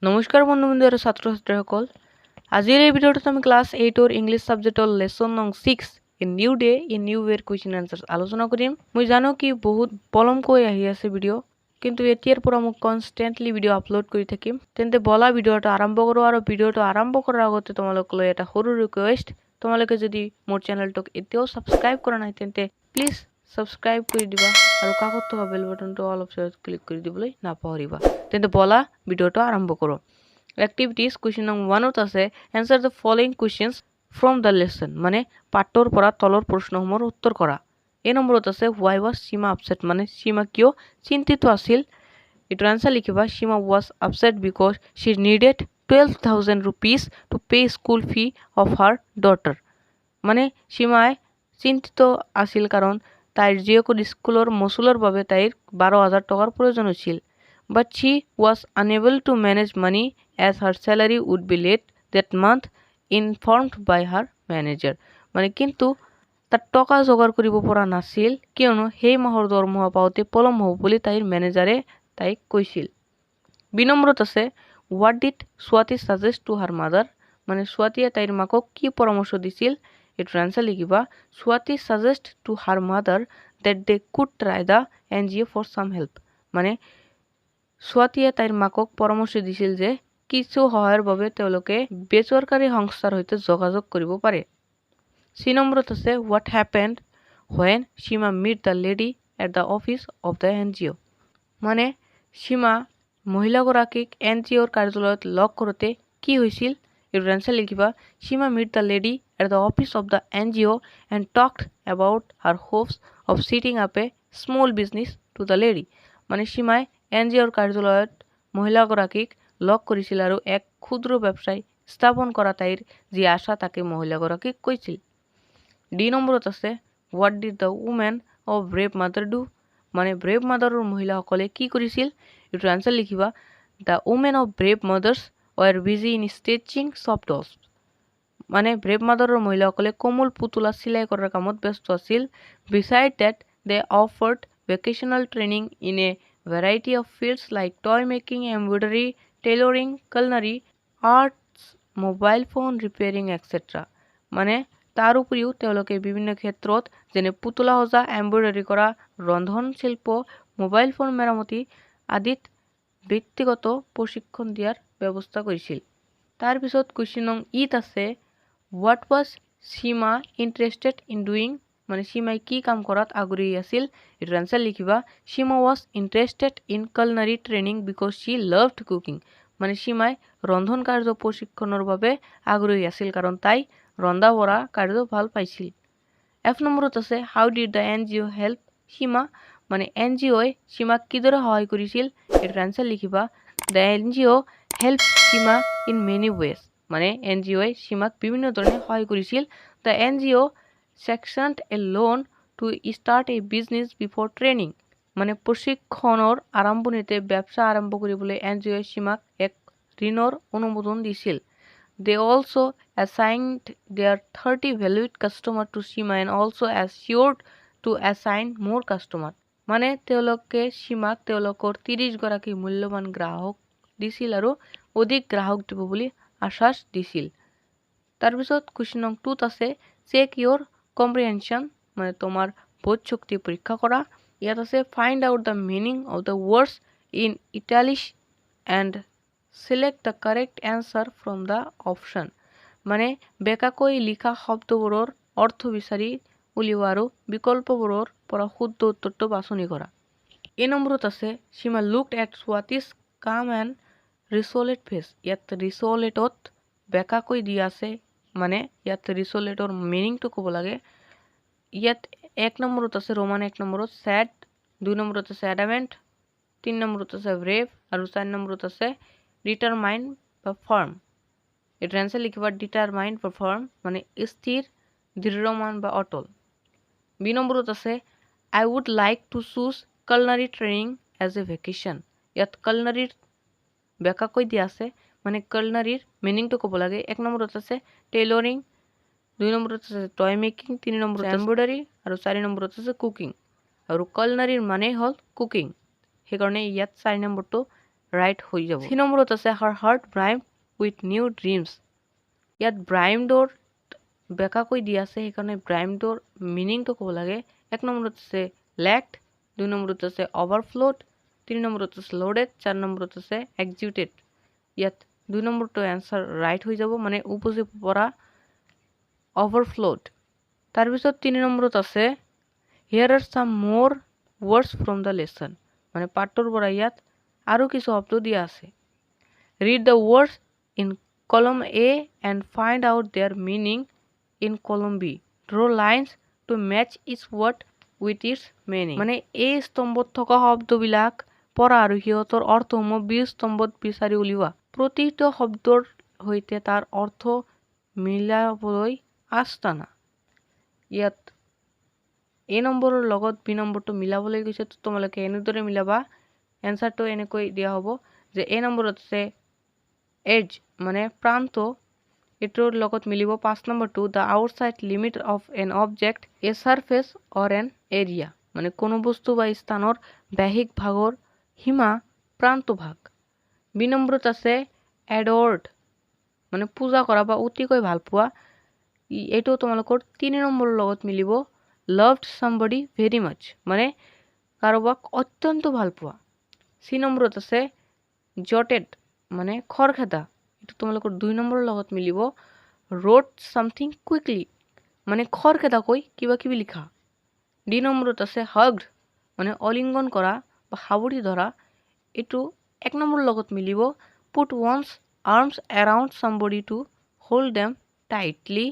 নমস্কাৰ বন্ধু আৰু ছাত্ৰ ছাত্ৰীসকল। আজিৰ এই ভিডিঅ'টোত আমি ক্লাছ 8ৰ ইংলিছ ছাবজেক্টৰ লেসন নং 6 a new day a new way question answer আলোচনা কৰিম। মই জানো কি বহুত পলমকৈ আহি আছে ভিডিঅ', কিন্তু এতিয়াৰ পৰা মই কনষ্টেণ্টলি ভিডিঅ' আপলোড কৰি থাকিম। তেন্তে বলা ভিডিঅ'টো আৰম্ভ কৰোঁ। আৰু ভিডিঅ'টো আৰম্ভ কৰাৰ আগতে তোমালোকলৈ এটা সৰু ৰিকুৱেষ্ট, তোমালোকে যদি মোৰ চেনেলটোক এতিয়াও ছাবস্ক্ৰাইব কৰা নাই তেন্তে প্লিজ ছাবস্ক্ৰাইব কৰি দিবা আৰু কাষত থকা বেল বাটনটো অল অপশ্যনত ক্লিক কৰি দিবলৈ নাপাহৰিবা। তেন্তে বলা ভিডিঅ'টো আৰম্ভ কৰোঁ। এক্টিভিটিজ কুৱেশ্যন নং 1ত আছে answer the following questions from the lesson, মানে পাঠৰ পৰা তলৰ প্ৰশ্নসমূহৰ উত্তৰ কৰা। এই নম্বৰত আছে হোৱাই ৱাজ সীমা আপসেট, মানে সীমা কিয় চিন্তিত আছিল। এটাৰ আনসাৰ লিখিবা Seema was upset because she needed 12,000 rupees to pay school fee of her daughter, মানে সীমাই চিন্তিত আছিল কাৰণ তাইৰ জীয়েকৰ স্কুলৰ মচুলৰ বাবে তাইৰ 12,000 টকাৰ প্ৰয়োজন হৈছিল। But she was unable to manage money as her salary would be late that month, informed by her manager, মানে কিন্তু তার টকা জোগাড় কৰিব পৰা নাছিল কিয়নো সেই মাহৰ দৰমহা পাওঁতে পলম হ'ব বুলি তাইৰ মেনেজাৰে তাইক কৈছিল। বি নম্বৰত আছে what did Swati suggest to her mother, মানে স্বাতীয়ে তাইৰ মাকক কি পৰামৰ্শ দিছিল। এটাৰ আনসাৰ লিখিবা Swati suggest to her mother that they could try the NGO for some help, মানে স্বাতীয়ে তাইৰ মাকক পৰামৰ্শ দিছিল যে কিছু সহায়ৰ বাবে তেওঁলোকে বেচৰকাৰী সংস্থাৰ সৈতে যোগাযোগ কৰিব পাৰে। চি নম্বৰত আছে what happened when Seema meat the lady at the office of the NGO, মানে সীমা মহিলাগৰাকীক NGOৰ কাৰ্যালয়ত লগ কৰোঁতে কি হৈছিল। এটাৰ আনসাৰ লিখিবা Seema meat the lady at the office of the NGO and talked about her hopes of setting up a small business to the lady, মানে সীমাই NGOৰ কাৰ্যালয়ত মহিলাগৰাকীক লগ কৰিছিল আৰু এক ক্ষুদ্ৰ ব্যৱসায় স্থাপন কৰা তাইৰ যি আশা তাকে মহিলাগৰাকীক কৈছিল। ডি নম্বৰত আছে what did the women of Brave Mother do, মানে ব্ৰেভ মাদাৰৰ মহিলাসকলে কি কৰিছিল। এটাৰ আনসাৰ লিখিবা the women of Brave Mothers were busy in stitching soft dolls, মানে ব্ৰেভ মাদাৰৰ মহিলাসকলে কোমল পুতলা চিলাই কৰাৰ কামত ব্যস্ত আছিল। Beside that they offered vocational training in a variety of fields like toy making, embroidery, tailoring, culinary, arts, mobile phone repairing, etc. মানে তাৰ উপৰিও তেওঁলোকে বিভিন্ন ক্ষেত্ৰত যেনে পুতলা সজা, এম্ব্ৰইডাৰী কৰা, ৰন্ধন শিল্প, মোবাইল ফোন মেৰামতি আদিত ব্যক্তিগত প্ৰশিক্ষণ দিয়াৰ ব্যৱস্থা কৰিছিল। তাৰপিছত কুৱেশ্যন নং 8 আছে what was Seema interested in doing, মানে সীমাই কি কাম কৰাত আগ্ৰহী আছিল। এটাৰ আনসাৰ লিখিবা Seema was interested in culinary training because she loved cooking, মানে সীমাই ৰন্ধন কাৰ্য প্ৰশিক্ষণৰ বাবে আগ্ৰহী আছিল কাৰণ তাই ৰন্ধা বঢ়া কাৰ্য ভাল পাইছিল। এফ নম্বৰত আছে how did the NGO help Seema, মানে NGOই সীমাক কিদৰে সহায় কৰিছিল। এটাৰ আনসাৰ লিখিবা the NGO help Seema in many ways, মানে NGOই সীমাক বিভিন্ন ধৰণে সহায় কৰিছিল। The NGO sanctioned a loan to start a business before training, মানে প্ৰশিক্ষণৰ আৰম্ভণিতে ব্যৱসা আৰম্ভ কৰিবলৈ NGOই সীমাক এক ঋণৰ অনুমোদন দিছিল। They also assigned their 30 valued customer to Seema and also assured to assign more customer, মানে তেওঁলোকে সীমাক তেওঁলোকৰ 30 গৰাকী মূল্যৱান গ্ৰাহক দিছিল আৰু অধিক গ্ৰাহক দিব বুলি আশ্বাস দিছিল। তাৰপিছত কুৱেশ্যন নং 2ত আছে চেক ইয়ৰ কম্প্ৰিহেনশ্যন, মানে তোমাৰ বোধ শক্তি পৰীক্ষা কৰা। ইয়াত আছে find out the meaning of the words in italics and select the correct answer from the option, মানে বেকাকৈ লিখা শব্দবোৰৰ অৰ্থ বিচাৰি উলিওৱা আৰু বিকল্পবোৰৰ পৰা শুদ্ধ উত্তৰটো বাছনি কৰা। এই নম্বৰত আছে সীমা লুকড এট স্বাতীছ কাম এণ্ড ৰিচলেট ফেচ, ইয়াত ৰিচলেটত বেকাকৈ দিয়া আছে, মানে ইয়াত ৰিচলেটৰ মিনিংটো ক'ব লাগে। ইয়াত এক নম্বৰত আছে ৰোমান 1 নম্বৰত স্যাড, 2 নম্বৰত আছে এডামেণ্ট, 3 নম্বৰত আছে ব্ৰেভ আৰু 4 নম্বৰত আছে ডিটাৰমাইন বা ফাৰ্ম। এটাৰ আনসাৰ লিখিবা ডিটাৰমাইন বা ফাৰ্ম, মানে স্থিৰ, দৃঢ়মান বা অটল। বি নম্বৰত আছে I would like to choose culinary training as a vocation, ইয়াত কালনাৰীৰ বেকাকৈ দিয়া আছে, মানে কালনাৰীৰ মিনিংটো ক'ব লাগে। 1 নম্বৰত আছে টেইলৰিং, 2 নম্বৰত আছে টয় মেকিং, 3 নম্বৰত এম্ব্ৰইডাৰী আৰু 4 নম্বৰত আছে কুকিং, আৰু কালনাৰীৰ মানে হ'ল কুকিং, সেইকাৰণে ইয়াত 4 নম্বৰটো ৰাইট হৈ যাব। চি নম্বৰত আছে হাৰ হাৰ্ট ব্ৰাইম উইথ নিউ ড্ৰিমছ। ইয়াত ব্ৰাইমডৰ বেকাকৈ দিয়া আছে, সেইকাৰণে ব্ৰাইমডৰ মিনিংটো ক'ব লাগে। 1 নম্বৰত আছে লেকড, 2 নম্বৰত আছে অভাৰফ্লোড, 3 নম্বৰত আছে লোডেড, 4 নম্বৰত আছে এক্সিকিউটেড। ইয়াত 2 নম্বৰটো এনচাৰ ৰাইট হৈ যাব, মানে উপজিব পৰা অভাৰফ্লোড। তাৰপিছত 3 নম্বৰত আছে হিয়াৰ আৰ সাম মোৰ ৱৰ্ডছ ফ্ৰম দ্য লেসন, মানে পাঠটোৰ পৰা ইয়াত আৰু কিছু শব্দ দিয়া আছে। Read the words in column A and find out their meaning in column B. Draw lines to match each word with its meaning. মানে এই স্তম্ভত থকা শব্দবিলাক পঢ়া আৰু সিহঁতৰ অৰ্থসমূহ বি স্তম্ভত বিচাৰি উলিওৱা। প্ৰতিটো শব্দৰ সৈতে তাৰ অৰ্থ মিলাবলৈ আস্তানা। ইয়াত এ নম্বৰৰ লগত বি নম্বৰটো মিলাবলৈ গৈছে, তোমালোকে এনেদৰে মিলাবা। এনচাৰটো এনেকৈ দিয়া হ'ব যে এ নম্বৰত আছে এজ, মানে প্ৰান্ত, এইটোৰ লগত মিলিব 5 নম্বৰটো the outside limit of an object a surface or an area, মানে কোনো বস্তু বা স্থানৰ বাহ্যিক ভাগৰ সীমা প্ৰান্তভাগ। বি নম্বৰত আছে এডৰ্ড, মানে পূজা কৰা বা অতিকৈ ভাল পোৱা, এইটো তোমালোকৰ 3 নম্বৰৰ লগত মিলিব। লাভড সামবডি ভেৰি মাছ, মানে কাৰোবাক অত্যন্ত ভাল পোৱা। চি নম্বৰত আছে জটেড, মানে খৰখেদা, এইটো তোমালোকৰ 2 নম্বৰৰ লগত মিলিব। ৰোড সামথিং কুইকলি, মানে খৰখেদাকৈ কিবা কিবি লিখা। ডি নম্বৰত আছে হাগড, মানে অলিংগন কৰা বা সাৱটি ধৰা, এইটো 1 নম্বৰৰ লগত মিলিব। Put one's arms around somebody to hold them tightly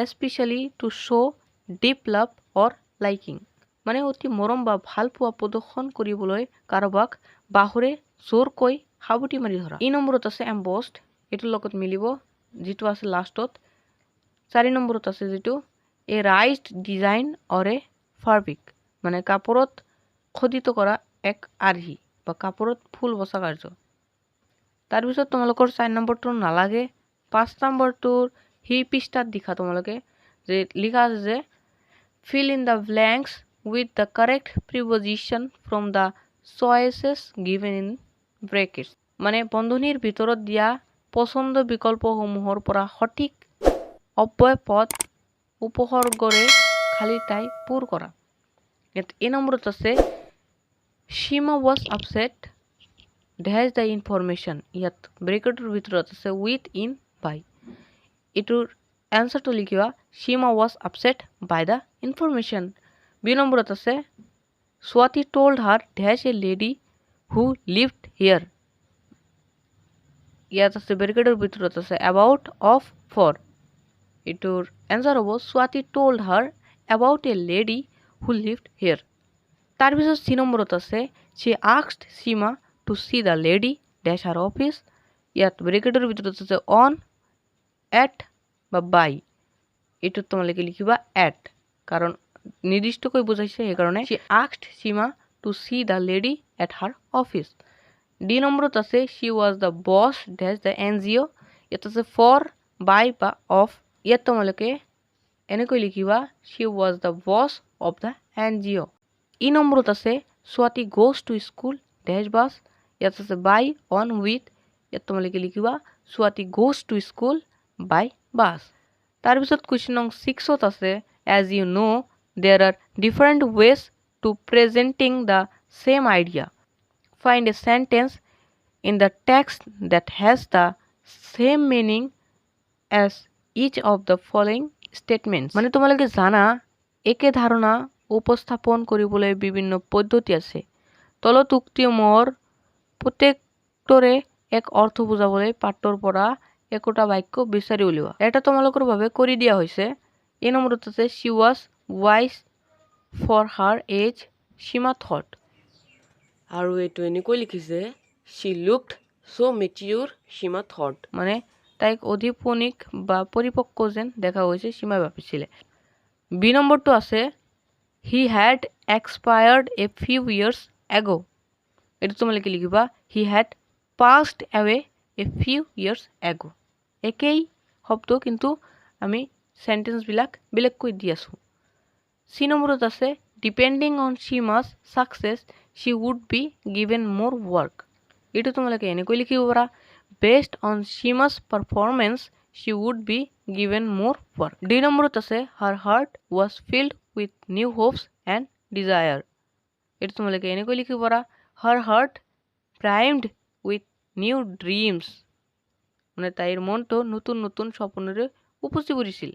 especially to show' deep love or liking, মানে অতি মৰম বা ভাল পোৱা প্ৰদৰ্শন কৰিবলৈ কাৰোবাক বাহুৰে জোৰকৈ সাৱটি মাৰি ধৰা। ই নম্বৰত আছে এম্বছড, এইটোৰ লগত মিলিব যিটো আছে লাষ্টত। 4 নম্বৰত আছে যিটো এ ৰাইজড ডিজাইন অৰ এ ফাব্ৰিক, মানে কাপোৰত খোদিত কৰা এক আৰ্হি বা কাপোৰত ফুল বচা কাৰ্য। তাৰপিছত তোমালোকৰ 4 নম্বৰটো নালাগে। 5 নম্বৰটোৰ সেই পৃষ্ঠাত লিখা তোমালোকে যে লিখা আছে যে fill in the blanks with the correct preposition from the choices given in brackets, মানে বন্ধনীৰ ভিতৰত দিয়া পছন্দ বিকল্পসমূহৰ পৰা সঠিক অব্যয় পদ উপসৰ্গৰে খালী ঠাই পূৰ কৰা। ইয়াত এ নম্বৰত আছে সীমা was upset dash the information, ইয়াত ব্ৰেকেটৰ ভিতৰত আছে with in by, এইটোৰ এনচাৰটো লিখিবা Seema was upset by the information। B নম্বৰত আছে Swati told her dash a lady who lived here, ইয়াত আছে ব্ৰেকেটৰ ভিতৰত আছে about of for, এইটোৰ এনচাৰ হ'ব Swati told her about a lady who lived here। তাৰপিছত চি নম্বৰত আছে she asked Seema to see the lady dash her office, ইয়াত ব্ৰেকেটৰ ভিতৰত আছে on at বা by, এইটোত তোমালোকে লিখিবা at, কাৰণ নিৰ্দিষ্টকৈ বুজাইছে সেইকাৰণে she asked Seema to see the lady at her office। D নম্বৰত আছে she was the boss dash the NGO, ইয়াত আছে for by বা of, ইয়াত তোমালোকে এনেকৈ লিখিবা she was the boss of the NGO। ই নম্বৰত আছে Swati goes to school dash bus, ইয়াত আছে by on with, ইয়াত তোমালোকে লিখিবা Swati goes to school by bus। তাৰপিছত কুৱেশ্যন নং 6ত আছে as you know there are different ways to presenting the same idea, find a sentence in the text that has the same meaning as each of the following statements, মানে তোমালোকে জানা একে ধাৰণা উপস্থাপন কৰিবলৈ বিভিন্ন পদ্ধতি আছে। তলত উক্তিসমূহৰ প্ৰত্যেকটোৰে এক অৰ্থ বুজাবলৈ পাঠৰ পৰা একোটা বাক্য বিচাৰি উলিওৱা। এটা তোমালোকৰ বাবে কৰি দিয়া হৈছে। এই নম্বৰত আছে she was wise for her age, Seema thought, আৰু এইটো এনেকৈ লিখিছে she looked so mature, Seema thought, মানে তাইক অধিপনিক বা পৰিপক্ক যেন দেখা গৈছে সীমা ভাবিছিলে। বি নম্বৰটো আছে he had expired a few years ago, এইটো তোমালোকে লিখিবা he had passed away a few years ago, একেই শব্দ কিন্তু আমি সেন্টেন্সবিলাক বেলেগকৈ দি আছো। চি নম্বৰত আছে depending on Seema's success she would be given more work, এইটো তোমালোকে এনেকৈ লিখিব পাৰা best on Seema's performance she would be given more work 2 নম্বৰত আছে her heart was filled with new hopes and desire এইটো তোমালোকে এনেকৈ লিখিব পাৰা her heart primed with new dreams মানে তাইৰ মনটো নতুন নতুন স্বপ্নৰে উপচি পৰিছিল